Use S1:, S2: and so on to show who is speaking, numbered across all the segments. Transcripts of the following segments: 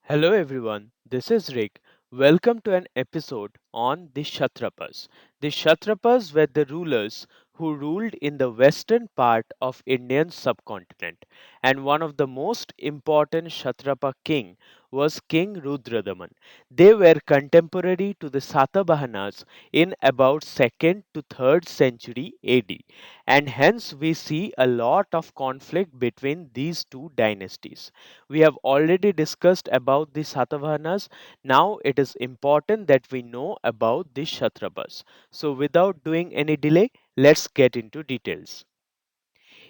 S1: Hello everyone, this is Rick. Welcome to an episode on the Kshatrapas. The Kshatrapas were the rulers who ruled in the western part of Indian subcontinent, and one of the most important Kshatrapa king was King Rudradaman. They were contemporary to the Satavahanas in about 2nd to 3rd century AD, and hence we see a lot of conflict between these two dynasties. We have already discussed about the Satavahanas. Now it is important that we know about the Kshatrapas. So without doing any delay, let's get into details.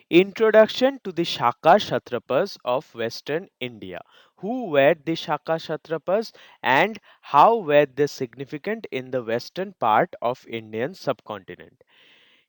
S1: Introduction to the Shaka Kshatrapas of Western India. Who were the Shaka Kshatrapas and how were they significant in the western part of Indian subcontinent?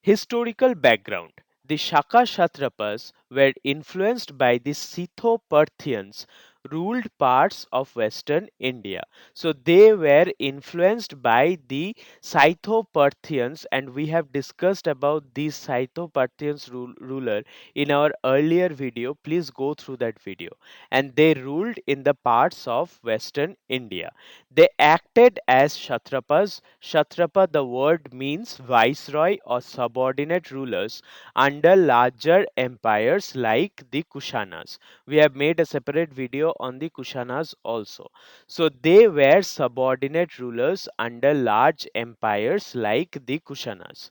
S1: Historical background. The Shaka Kshatrapas were influenced by the Scytho-Parthians ruled parts of western India. So they were influenced by the Scytho-Parthians, and we have discussed about these Scytho-Parthians ruler in our earlier video. Please go through that video. And they ruled in the parts of western India. They acted as Kshatrapas. Kshatrapa, the word means viceroy or subordinate rulers under larger empires like the Kushanas. We have made a separate video on the Kushanas also. So they were subordinate rulers under large empires like the Kushanas.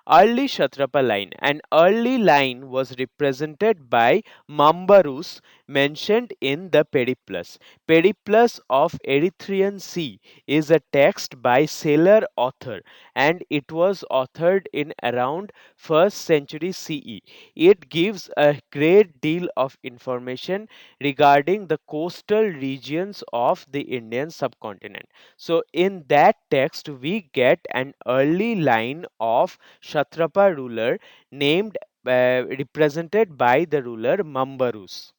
S1: Early Kshatrapa line. An early line was represented by Mambarus mentioned in the Periplus. Periplus of Erythraean Sea is a text by sailor author and it was authored in around 1st century CE. It gives a great deal of information regarding the coastal regions of the Indian subcontinent. So in that text we get an early line of Kshatrapa ruler named represented by the ruler Mambarus.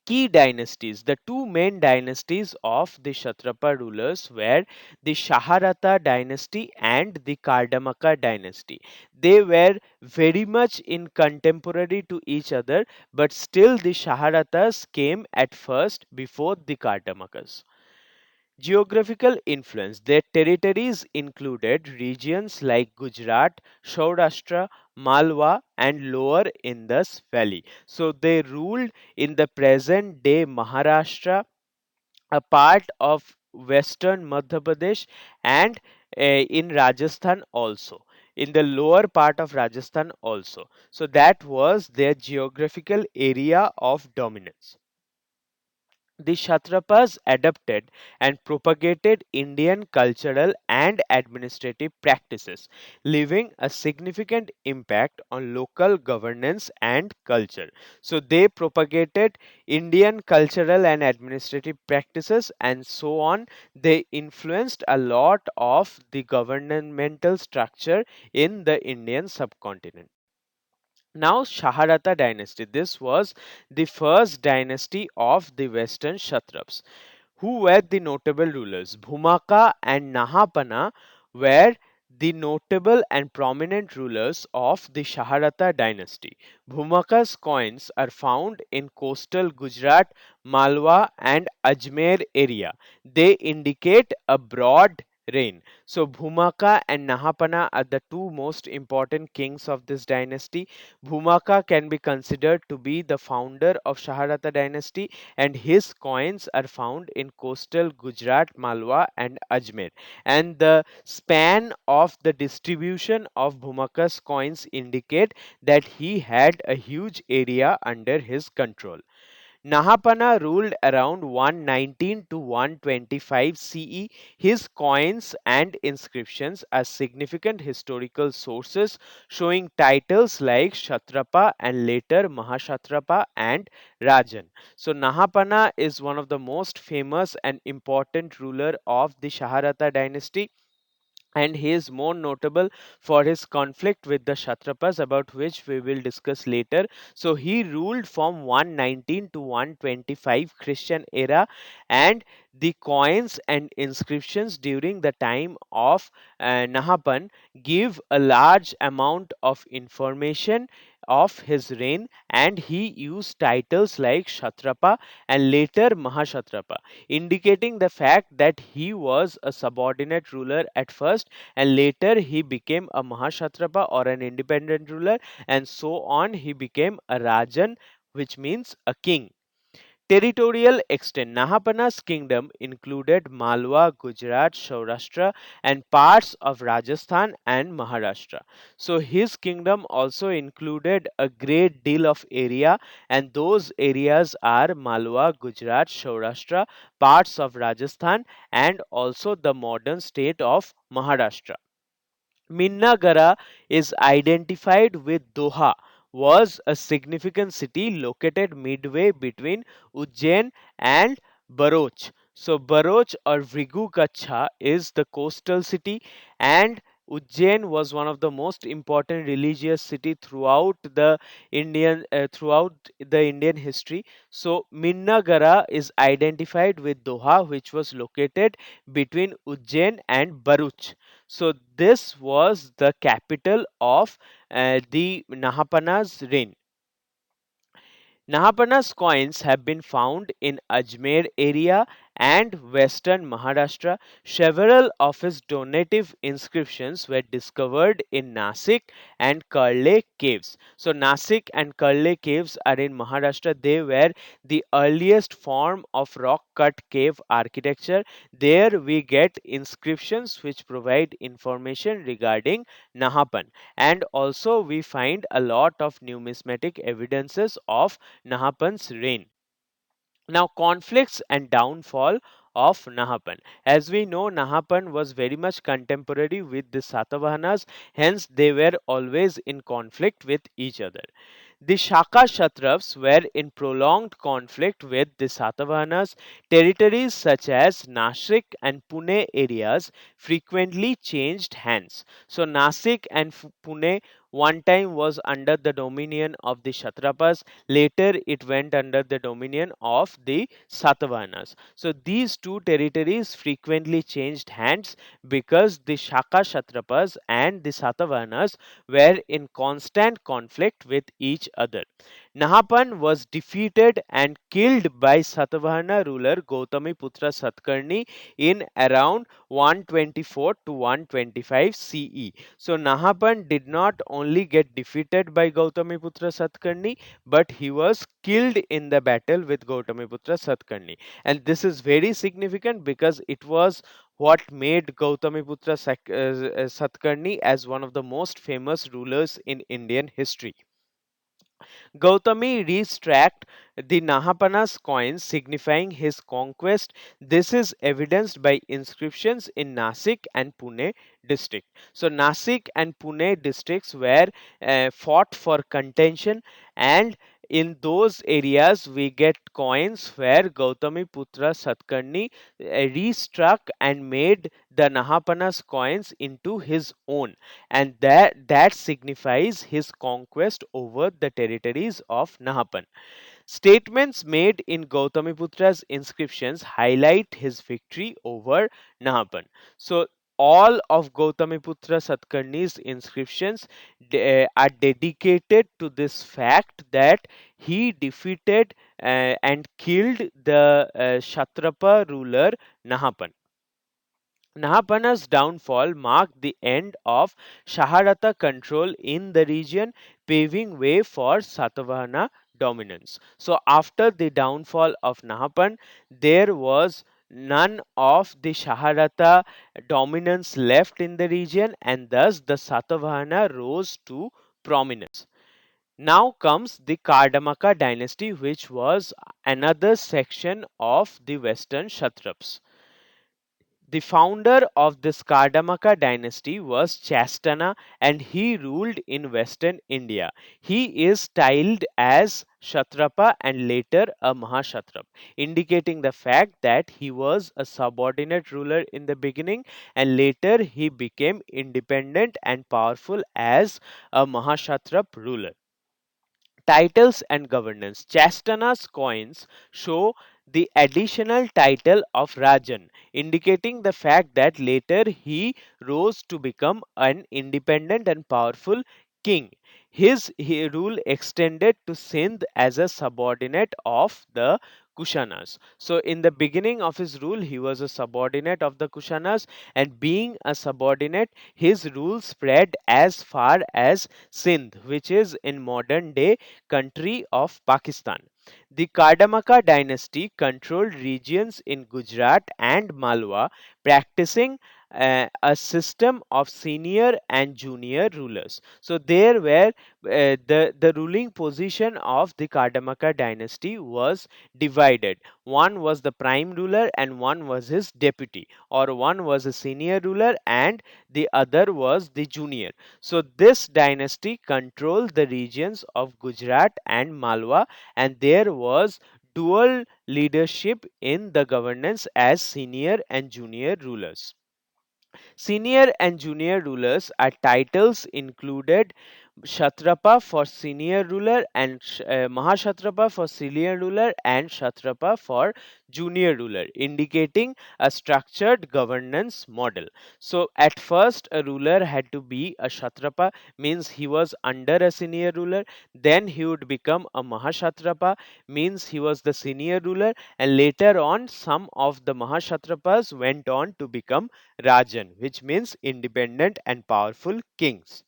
S1: Key dynasties. The two main dynasties of the Kshatrapa rulers were the Kshaharatas dynasty and the Kardamaka dynasty. They were very much in contemporary to each other, but still the Kshaharatas came at first before the Kardamakas. Geographical influence. Their territories included regions like Gujarat, Saurashtra, Malwa, and lower Indus Valley. So they ruled in the present day Maharashtra, a part of western Madhya Pradesh, and in Rajasthan also. In the lower part of Rajasthan also. So that was their geographical area of dominance. The Kshatrapas adopted and propagated Indian cultural and administrative practices, leaving a significant impact on local governance and culture. So they propagated Indian cultural and administrative practices and so on. They influenced a lot of the governmental structure in the Indian subcontinent. Now, Shaharata dynasty. This was the first dynasty of the Western Kshatraps. Who were the notable rulers? Bhumaka and Nahapana were the notable and prominent rulers of the Shaharata dynasty. Bhumaka's coins are found in coastal Gujarat, Malwa, and Ajmer area. They indicate a broad reign. So, Bhumaka and Nahapana are the two most important kings of this dynasty. Bhumaka can be considered to be the founder of Shaharata dynasty and his coins are found in coastal Gujarat, Malwa and Ajmer. And the span of the distribution of Bhumaka's coins indicate that he had a huge area under his control. Nahapana ruled around 119 to 125 CE. His coins and inscriptions are significant historical sources showing titles like Kshatrapa and later Mahashatrapa and Rajan. So Nahapana is one of the most famous and important ruler of the Shaharata dynasty, and he is more notable for his conflict with the Kshatrapas, about which we will discuss later. So he ruled from 119 to 125 Christian era, and the coins and inscriptions during the time of Nahapan give a large amount of information of his reign, and he used titles like Kshatrapa and later Mahashatrapa, indicating the fact that he was a subordinate ruler at first and later he became a Mahashatrapa or an independent ruler, and so on he became a Rajan, which means a king. Territorial extent: Nahapana's kingdom included Malwa, Gujarat, Saurashtra, and parts of Rajasthan and Maharashtra. So his kingdom also included a great deal of area, and those areas are Malwa, Gujarat, Saurashtra, parts of Rajasthan, and also the modern state of Maharashtra. Minnagara is identified with Doha, was a significant city located midway between Ujjain and Baroch. So Baroch or Vrigu is the coastal city, and Ujjain was one of the most important religious city throughout the Indian history. So Minnagara is identified with Doha, which was located between Ujjain and Baruch. So this was the capital of the Nahapana's reign. Nahapana's coins have been found in Ajmer area and western Maharashtra. Several of his donative inscriptions were discovered in Nasik and Karle caves. So Nasik and Karle caves are in Maharashtra. They were the earliest form of rock cut cave architecture. There we get inscriptions which provide information regarding Nahapan, and also we find a lot of numismatic evidences of Nahapan's reign. Now, conflicts and downfall of Nahapan. As we know, Nahapan was very much contemporary with the Satavahanas, hence, they were always in conflict with each other. The Shaka Kshatrapas were in prolonged conflict with the Satavahanas. Territories such as Nashik and Pune areas frequently changed hands. So Nasik and Pune one time was under the dominion of the Kshatrapas, later it went under the dominion of the Satavahanas. So these two territories frequently changed hands because the Shaka Kshatrapas and the Satavahanas were in constant conflict with each other. Nahapan was defeated and killed by Satavahana ruler Gautamiputra Satakarni in around 124 to 125 CE. So Nahapan did not only get defeated by Gautamiputra Satakarni, but he was killed in the battle with Gautamiputra Satakarni. And this is very significant because it was what made Gautamiputra Satakarni as one of the most famous rulers in Indian history. Gautami restracked the Nahapana's coins signifying his conquest. This is evidenced by inscriptions in Nasik and Pune district. So Nasik and Pune districts were fought for contention, and in those areas we get coins where Gautami Putra Satkarni restruck and made the Nahapana's coins into his own, and that signifies his conquest over the territories of Nahapan. Statements made in Gautamiputra's inscriptions highlight his victory over Nahapan. So all of Gautamiputra Satkarni's inscriptions are dedicated to this fact that he defeated and killed the Kshatrapa ruler Nahapan. Nahapana's downfall marked the end of Shaharata control in the region, paving way for Satavahana dominance. So, after the downfall of Nahapan, there was none of the Shaharata dominance left in the region, and thus the Satavahana rose to prominence. Now comes the Kardamaka dynasty, which was another section of the Western Kshatraps. The founder of this Kardamaka dynasty was Chastana, and he ruled in western India. He is styled as Kshatrapa and later a Mahashatrap, indicating the fact that he was a subordinate ruler in the beginning and later he became independent and powerful as a Mahashatrap ruler. Titles and governance. Chastana's coins show the additional title of Rajan, indicating the fact that later he rose to become an independent and powerful king. rule extended to Sindh as a subordinate of the Kushanas. So, in the beginning of his rule, he was a subordinate of the Kushanas, and being a subordinate, his rule spread as far as Sindh, which is in modern day country of Pakistan. The Kardamaka dynasty controlled regions in Gujarat and Malwa, practicing a system of senior and junior rulers. So there were the ruling position of the Kardamaka dynasty was divided. One was the prime ruler and one was his deputy, or one was a senior ruler and the other was the junior. So this dynasty controlled the regions of Gujarat and Malwa, and there was dual leadership in the governance as senior and junior rulers. Senior and junior rulers are titles included Kshatrapa for senior ruler and Mahashatrapa for senior ruler and Kshatrapa for junior ruler, indicating a structured governance model. So at first a ruler had to be a Kshatrapa, means he was under a senior ruler. Then he would become a Mahashatrapa, means he was the senior ruler, and later on some of the Mahashatrapas went on to become Rajan, which means independent and powerful kings.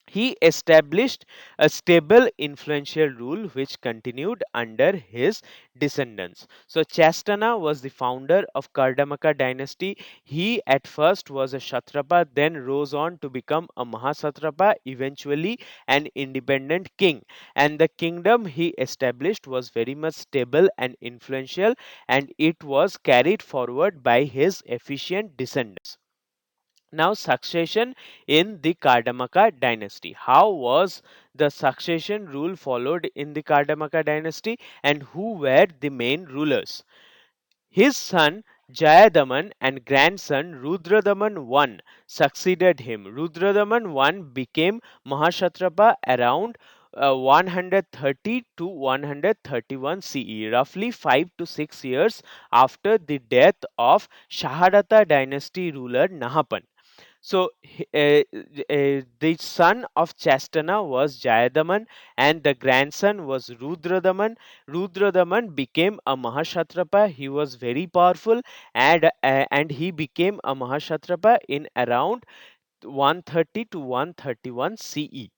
S1: He established a stable, influential rule which continued under his descendants. So, Chastana was the founder of Kardamaka dynasty. He at first was a Kshatrapa, then rose on to become a Mahasatrapa, eventually an independent king. And the kingdom he established was very much stable and influential, and it was carried forward by his efficient descendants. Now, succession in the Kardamaka dynasty. How was the succession rule followed in the Kardamaka dynasty, and who were the main rulers? His son Jayadaman and grandson Rudradaman I succeeded him. Rudradaman I became Mahashatrapa around 130 to 131 CE, roughly 5 to 6 years after the death of Shaharata dynasty ruler Nahapan. So, the son of Chastana was Jayadaman, and the grandson was Rudradaman. Rudradaman became a Mahashatrapa. He was very powerful, and he became a Mahashatrapa in around 130 to 131 CE.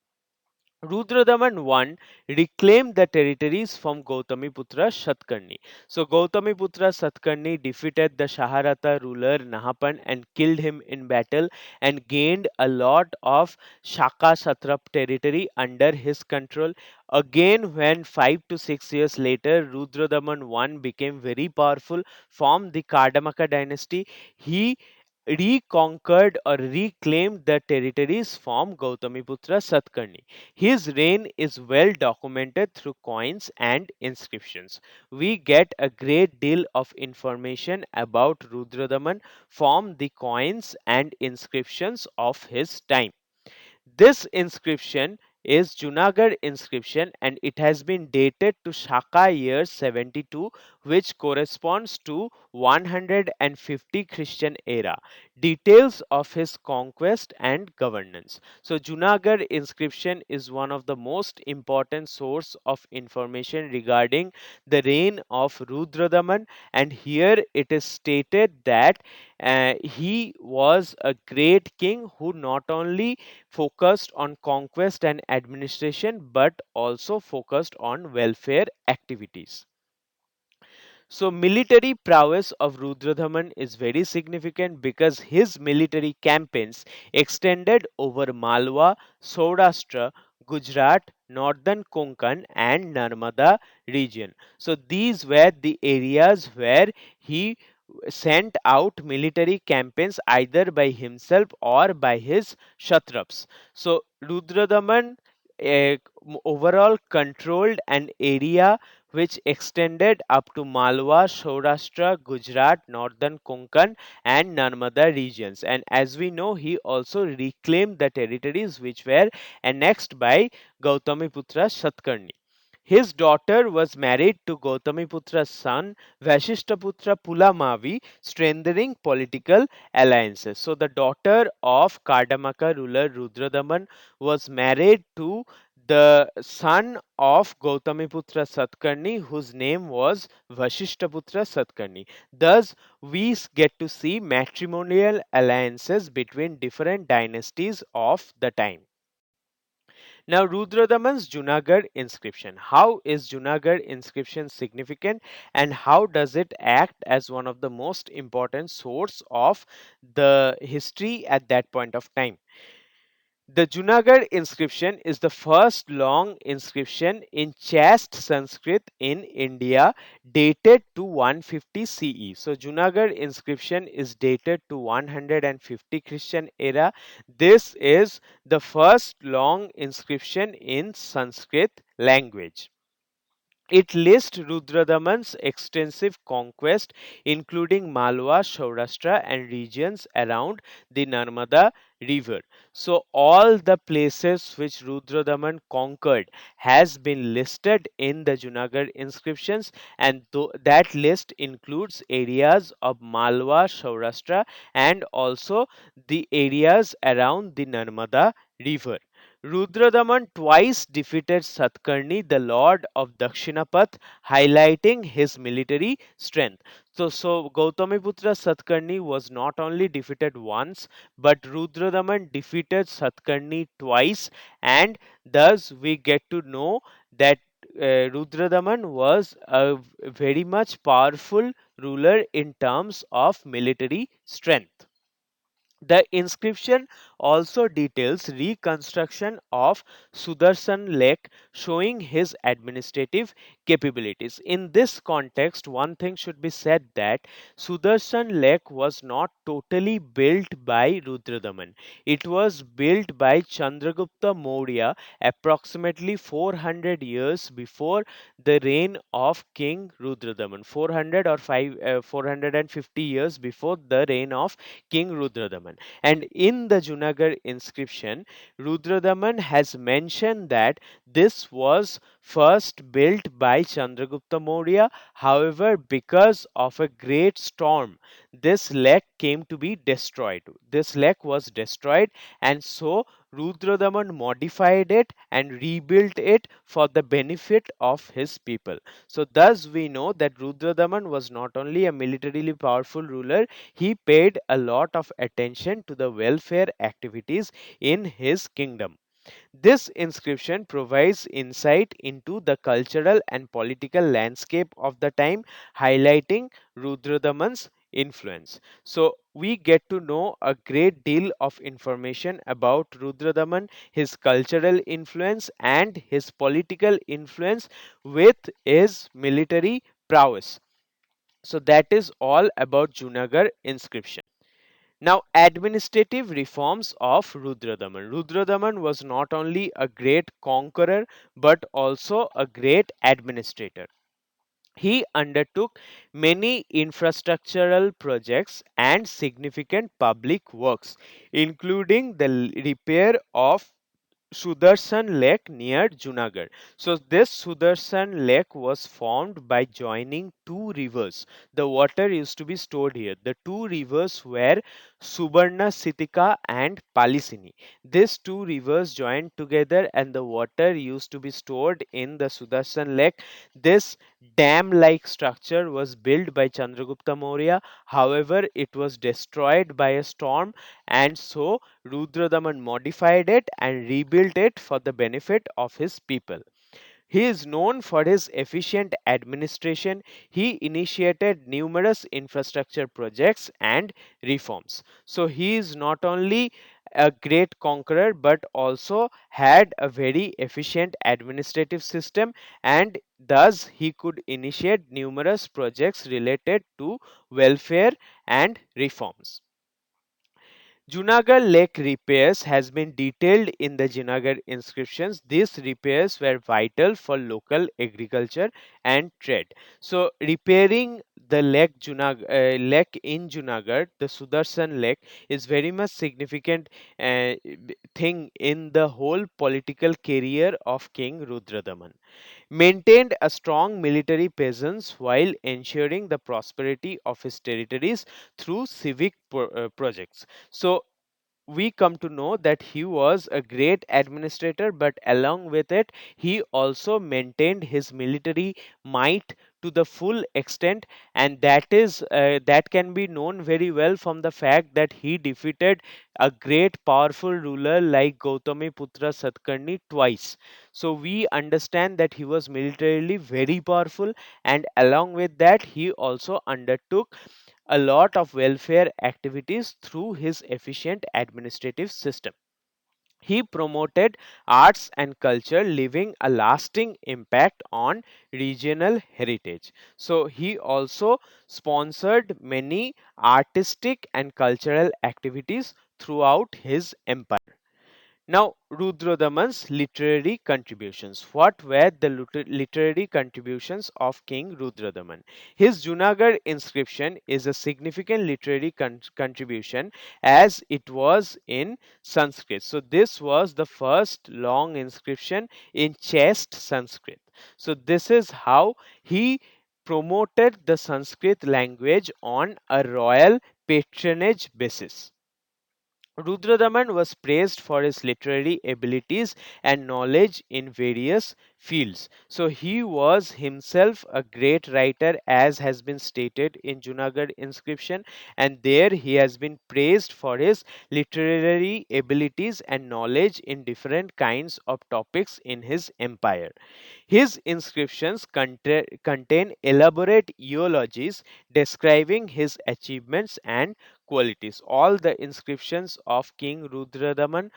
S1: Rudradaman I reclaimed the territories from Gautamiputra Satakarni. So Gautamiputra Satakarni defeated the Shaharata ruler Nahapan and killed him in battle, and gained a lot of Shaka Kshatrap territory under his control. Again, when 5 to 6 years later Rudradaman I became very powerful, from the Kardamaka dynasty, he reconquered or reclaimed the territories from Gautamiputra Satakarni. His reign is well documented through coins and inscriptions. We get a great deal of information about Rudradaman from the coins and inscriptions of his time. This inscription is Junagarh inscription, and it has been dated to Shaka year 72, which corresponds to 150 Christian era. Details of his conquest and governance. So Junagarh inscription is one of the most important source of information regarding the reign of Rudradaman, and here it is stated that he was a great king who not only focused on conquest and administration but also focused on welfare activities. So, military prowess of Rudradaman is very significant because his military campaigns extended over Malwa, Saurashtra, Gujarat, northern Konkan, and Narmada region. So, these were the areas where he sent out military campaigns either by himself or by his Kshatraps. So, Rudradaman overall controlled an area which extended up to Malwa, Saurashtra, Gujarat, northern Konkan, and Narmada regions. And as we know, he also reclaimed the territories which were annexed by Gautamiputra Satakarni. His daughter was married to Gautamiputra's son Vasishtaputra Pulamavi, strengthening political alliances. So the daughter of Kardamaka ruler Rudradaman was married to the son of Gautamiputra Satakarni, whose name was Vasishtaputra Satakarni. Thus, we get to see matrimonial alliances between different dynasties of the time. Now, Rudradaman's Junagarh inscription. How is Junagarh inscription significant, and how does it act as one of the most important source of the history at that point of time? The Junagarh inscription is the first long inscription in chaste Sanskrit in India, dated to 150 CE. So Junagarh inscription is dated to 150 Christian era. This is the first long inscription in Sanskrit language. It lists Rudradaman's extensive conquest, including Malwa, Saurashtra, and regions around the Narmada River. So, all the places which Rudradaman conquered has been listed in the Junagarh inscriptions, and that list includes areas of Malwa, Saurashtra, and also the areas around the Narmada River. Rudradaman twice defeated Satkarni, the lord of Dakshinapath, highlighting his military strength. So Gautamiputra Satkarni was not only defeated once, but Rudradaman defeated Satkarni twice, and thus we get to know that Rudradaman was a very much powerful ruler in terms of military strength. The inscription also details reconstruction of Sudarshan Lake, showing his administrative capabilities. In this context, one thing should be said that Sudarshan Lake was not totally built by Rudradaman. It was built by Chandragupta Maurya approximately 400 years before the reign of King Rudradaman. 400 or 450 years before the reign of King Rudradaman. And in the Junagarh inscription, Rudradaman has mentioned that this was first built by Chandragupta Maurya. However, because of a great storm, this lake came to be destroyed. This lake was destroyed, and so Rudradaman modified it and rebuilt it for the benefit of his people. So, thus we know that Rudradaman was not only a militarily powerful ruler, he paid a lot of attention to the welfare activities in his kingdom. This inscription provides insight into the cultural and political landscape of the time, highlighting Rudradaman's influence. So, we get to know a great deal of information about Rudradaman, his cultural influence, and his political influence with his military prowess. So, that is all about Junagarh inscription. Now, administrative reforms of Rudradaman. Rudradaman was not only a great conqueror but also a great administrator. He undertook many infrastructural projects and significant public works, including the repair of Sudarshan Lake near Junagarh. So this Sudarshan Lake was formed by joining two rivers. The water used to be stored here. The two rivers were Subarna Sitika and Palisini. These two rivers joined together and the water used to be stored in the Sudarshan Lake. This dam-like structure was built by Chandragupta Maurya. However, it was destroyed by a storm, and so Rudradaman modified it and rebuilt it for the benefit of his people. He is known for his efficient administration. He initiated numerous infrastructure projects and reforms. So he is not only a great conqueror but also had a very efficient administrative system, and thus he could initiate numerous projects related to welfare and reforms. Junagarh Lake repairs has been detailed in the Junagarh inscriptions. These repairs were vital for local agriculture and trade. So, repairing the lake in Junagarh, the Sudarshan Lake, is very much significant thing in the whole political career of King Rudradaman. Maintained a strong military presence while ensuring the prosperity of his territories through civic projects. So we come to know that he was a great administrator, but along with it, he also maintained his military might to the full extent, and that can be known very well from the fact that he defeated a great powerful ruler like Gautamiputra Satakarni twice. So we understand that he was militarily very powerful, and along with that, he also undertook a lot of welfare activities through his efficient administrative system. He promoted arts and culture, leaving a lasting impact on regional heritage. So, he also sponsored many artistic and cultural activities throughout his empire. Now, Rudradaman's literary contributions. What were the literary contributions of King Rudradaman? His Junagarh inscription is a significant literary contribution as it was in Sanskrit. So, this was the first long inscription in chaste Sanskrit. So, this is how he promoted the Sanskrit language on a royal patronage basis. Rudradaman was praised for his literary abilities and knowledge in various fields. So he was himself a great writer, as has been stated in Junagarh inscription, and there he has been praised for his literary abilities and knowledge in different kinds of topics in his empire. His inscriptions contain elaborate eulogies describing his achievements and qualities. All the inscriptions of King Rudradaman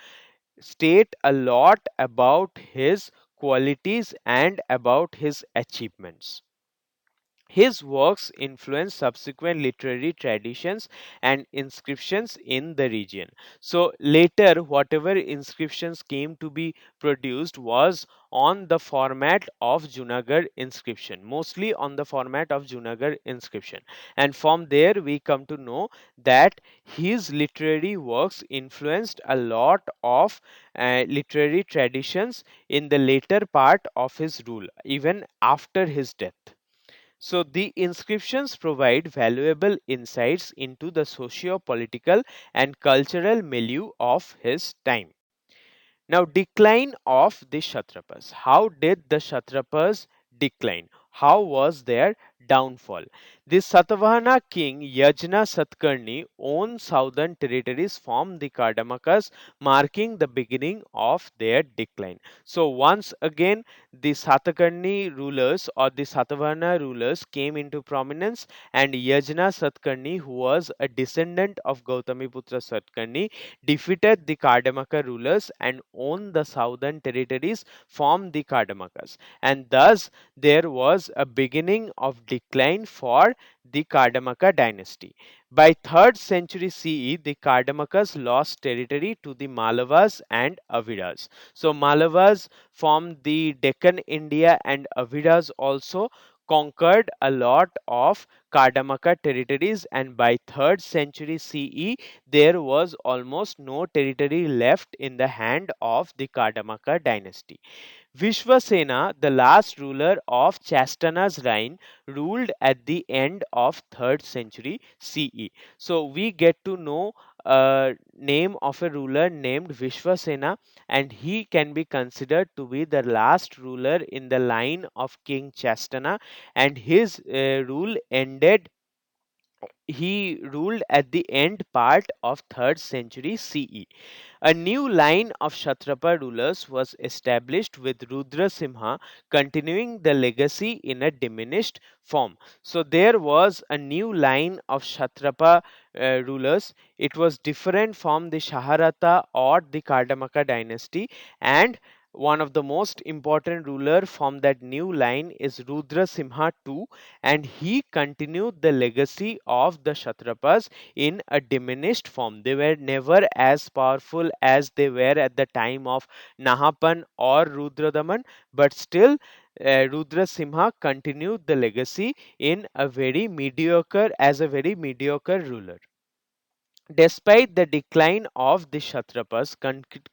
S1: state a lot about his qualities and about his achievements. His works influenced subsequent literary traditions and inscriptions in the region. So later, whatever inscriptions came to be produced was on the format of Junagarh inscription, mostly on the format of Junagarh inscription. And from there, we come to know that his literary works influenced a lot of literary traditions in the later part of his rule, even after his death. So the inscriptions provide valuable insights into the socio-political and cultural milieu of his time. Now, decline of the Kshatrapas. How did the Kshatrapas decline? How was their downfall? The Satavahana king Yajna Satkarni owned southern territories from the Kardamakas, marking the beginning of their decline. So, once again, the Satakarni rulers or the Satavahana rulers came into prominence, and Yajna Satkarni, who was a descendant of Gautamiputra Satkarni, defeated the Kardamaka rulers and owned the southern territories from the Kardamakas. And thus, there was a beginning of decline for the Kardamaka dynasty. By 3rd century CE, the Kardamakas lost territory to the Malavas and Avidas. So, Malavas from the Deccan India and Avidas also conquered a lot of Kardamaka territories, and by 3rd century CE, there was almost no territory left in the hand of the Kardamaka dynasty. Vishwasena, the last ruler of Chastana's reign, ruled at the end of 3rd century CE. So we get to know a name of a ruler named Vishwasena, and he can be considered to be the last ruler in the line of King Chastana, and his rule ended he ruled at the end part of 3rd century CE. A new line of Kshatrapa rulers was established with Rudrasimha continuing the legacy in a diminished form. So there was a new line of Kshatrapa rulers. It was different from the Kshaharatas or the Kardamaka dynasty, and one of the most important ruler from that new line is Rudrasimha II, and he continued the legacy of the Kshatrapas in a diminished form. They were never as powerful as they were at the time of Nahapan or Rudradaman, but still Rudrasimha continued the legacy in a very mediocre as a very mediocre ruler. Despite the decline of the Kshatrapas,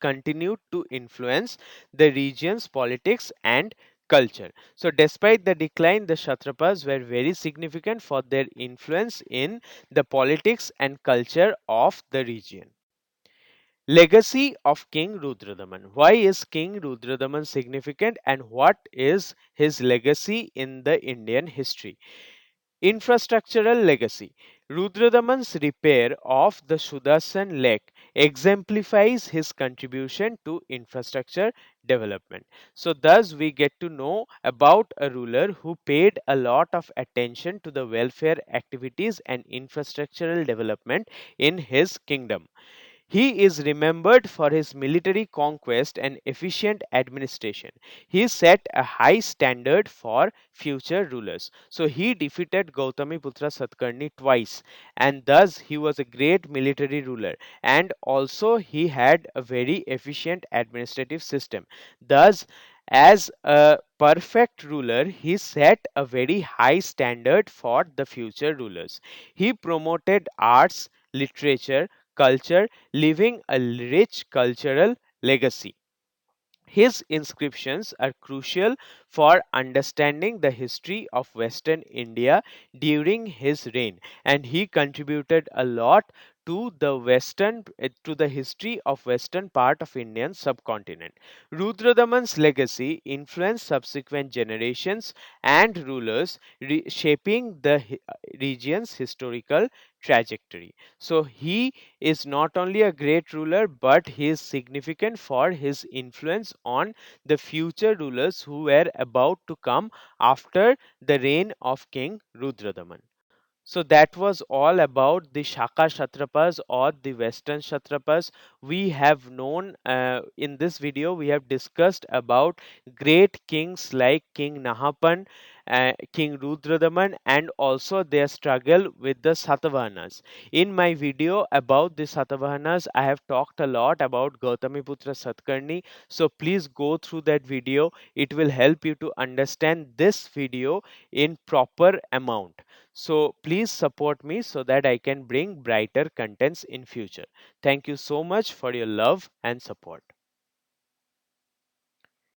S1: continued to influence the region's politics and culture. So, despite the decline, the Kshatrapas were very significant for their influence in the politics and culture of the region. Legacy of King Rudradaman. Why is King Rudradaman significant and what is his legacy in the Indian history? Infrastructural legacy. Rudradaman's repair of the Sudarshan Lake exemplifies his contribution to infrastructure development. So, thus, we get to know about a ruler who paid a lot of attention to the welfare activities and infrastructural development in his kingdom. He is remembered for his military conquest and efficient administration. He set a high standard for future rulers. So he defeated Gautamiputra Satakarni twice, and thus he was a great military ruler. And also he had a very efficient administrative system. Thus, as a perfect ruler, he set a very high standard for the future rulers. He promoted arts, literature, culture, leaving a rich cultural legacy. His inscriptions are crucial for understanding the history of Western India during his reign, and he contributed a lot to the history of western part of Indian subcontinent. Rudradaman's legacy influenced subsequent generations and rulers, shaping the region's historical trajectory. So he is not only a great ruler, but he is significant for his influence on the future rulers who were about to come after the reign of King Rudradaman. So that was all about the Shaka Kshatrapas or the Western Kshatrapas. We have known in this video, we have discussed about great kings like King Nahapan, King Rudradaman, and also their struggle with the Satavahanas. In my video about the Satavahanas, I have talked a lot about Gautamiputra Satakarni. So please go through that video. It will help you to understand this video in proper amount. So please support me so that I can bring brighter contents in future. Thank you so much for your love and support.